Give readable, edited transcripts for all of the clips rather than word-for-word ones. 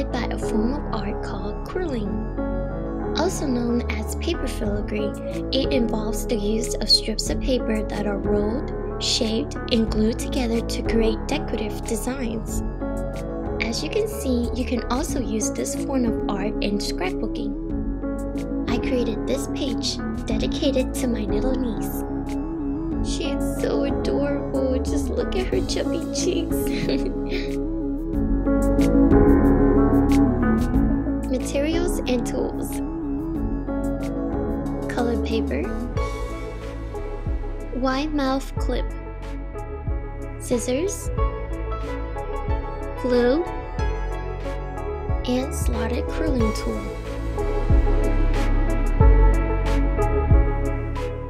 inspired by a form of art called quilling. Also known as paper filigree, it involves the use of strips of paper that are rolled, shaped, and glued together to create decorative designs. As you can see, you can also use this form of art in scrapbooking. I created this page dedicated to my little niece. She is so adorable, just look at her chubby cheeks. Materials and tools: colored paper, wide mouth clip, scissors, glue, and slotted quilling tool.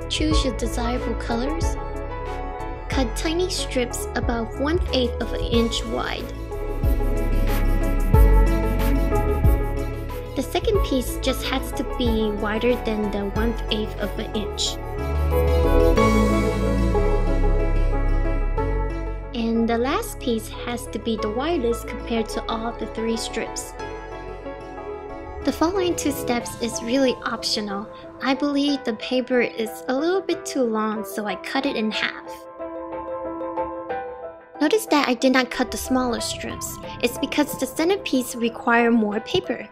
Choose your desirable colors. Cut tiny strips about 1/8 of an inch wide. The second piece just has to be wider than the 1/8 of an inch. And the last piece has to be the widest compared to all the 3 strips. The following 2 steps is really optional. I believe the paper is a little bit too long, so I cut it in half. Notice that I did not cut the smaller strips. It's because the centerpiece requires more paper.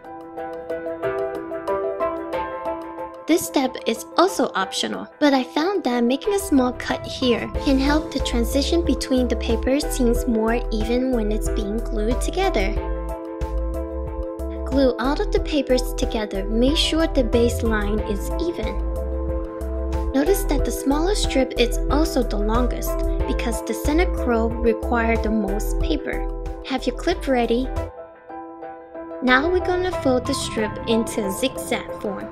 This step is also optional, but I found that making a small cut here can help the transition between the papers seems more even when it's being glued together. Glue all of the papers together. Make sure the baseline is even. Notice that the smaller strip is also the longest because the center curl requires the most paper. Have your clip ready. Now we're going to fold the strip into a zigzag form.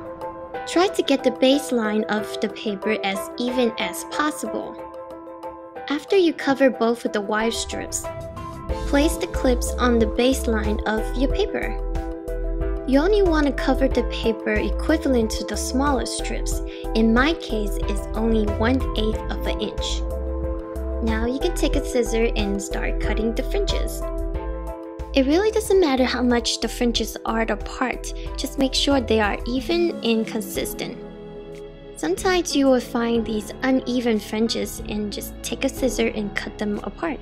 Try to get the baseline of the paper as even as possible. After you cover both of the wide strips, place the clips on the baseline of your paper. You only want to cover the paper equivalent to the smaller strips. In my case, it's only 1/8 of an inch. Now you can take a scissor and start cutting the fringes. It really doesn't matter how much the fringes are apart, just make sure they are even and consistent. Sometimes you will find these uneven fringes and just take a scissor and cut them apart.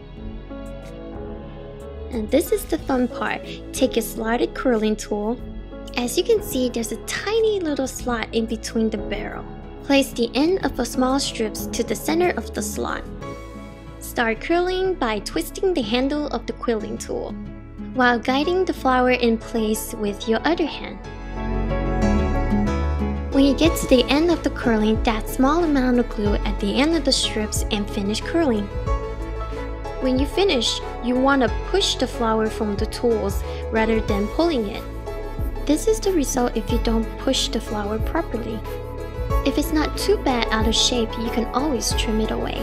And this is the fun part. Take a slotted quilling tool. As you can see, there's a tiny little slot in between the barrel. Place the end of the small strips to the center of the slot. Start quilling by twisting the handle of the quilling tool, while guiding the flower in place with your other hand. When you get to the end of the quilling, that small amount of glue at the end of the strips and finish quilling. When you finish, you want to push the flower from the tools rather than pulling it. This is the result if you don't push the flower properly. If it's not too bad out of shape, you can always trim it away.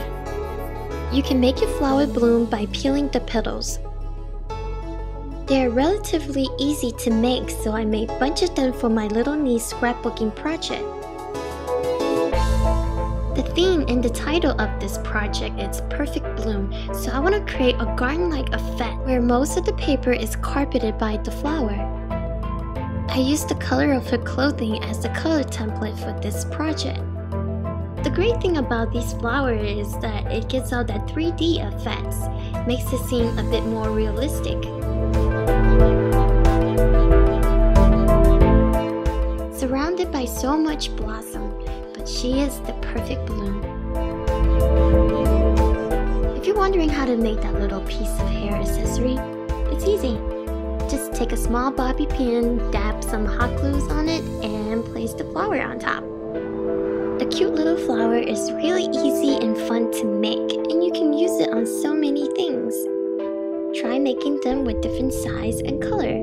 You can make your flower bloom by peeling the petals. They are relatively easy to make, so I made a bunch of them for my little niece scrapbooking project. The theme and the title of this project is Perfect Bloom, so I want to create a garden-like effect where most of the paper is carpeted by the flower. I used the color of her clothing as the color template for this project. The great thing about these flowers is that it gives out that 3D effects, makes it seem a bit more realistic. Surrounded by so much blossom, but she is the perfect bloom. If you're wondering how to make that little piece of hair accessory, it's easy. Just take a small bobby pin, dab some hot glues on it, and place the flower on top. The cute little flower is really easy and fun to make, and you can use it on so many things. Try making them with different size and color.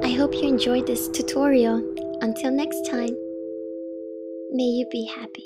I hope you enjoyed this tutorial. Until next time, may you be happy.